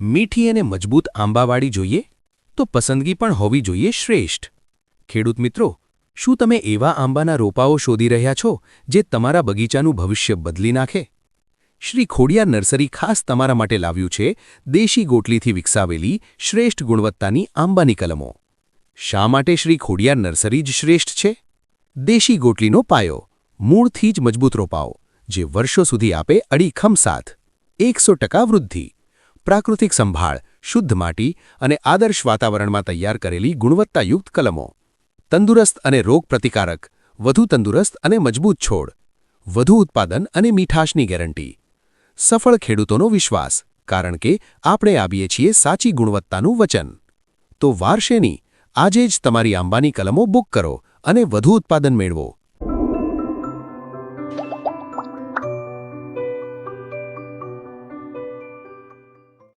મીઠી અને મજબૂત આંબાવાળી જોઈએ તો પસંદગી પણ હોવી જોઈએ શ્રેષ્ઠ. ખેડૂત મિત્રો, શું તમે એવા આંબાના રોપાઓ શોધી રહ્યા છો જે તમારા બગીચાનું ભવિષ્ય બદલી નાખે? શ્રી ખોડિયાર નર્સરી ખાસ તમારા માટે લાવ્યું છે દેશી ગોટલીથી વિકસાવેલી શ્રેષ્ઠ ગુણવત્તાની આંબાની કલમો. શા માટે શ્રી ખોડિયાર નર્સરી જ શ્રેષ્ઠ છે? દેશી ગોટલીનો પાયો, મૂળથી જ મજબૂત રોપાઓ જે વર્ષો સુધી આપે અડીખમ સાથ, 100% વૃદ્ધિ, પ્રાકૃતિક સંભાળ, શુદ્ધ માટી અને આદર્શ વાતાવરણમાં તૈયાર કરેલી ગુણવત્તાયુક્ત કલમો. તંદુરસ્ત અને રોગપ્રતિકારક, વધુ તંદુરસ્ત અને મજબૂત છોડ, વધુ ઉત્પાદન અને મીઠાશની ગેરંટી. સફળ ખેડૂતોનો વિશ્વાસ, કારણ કે આપણે આપીએ છીએ સાચી ગુણવત્તાનું વચન. તો વાર શેની? આજે જ તમારી આંબાની કલમો બુક કરો અને વધુ ઉત્પાદન મેળવો.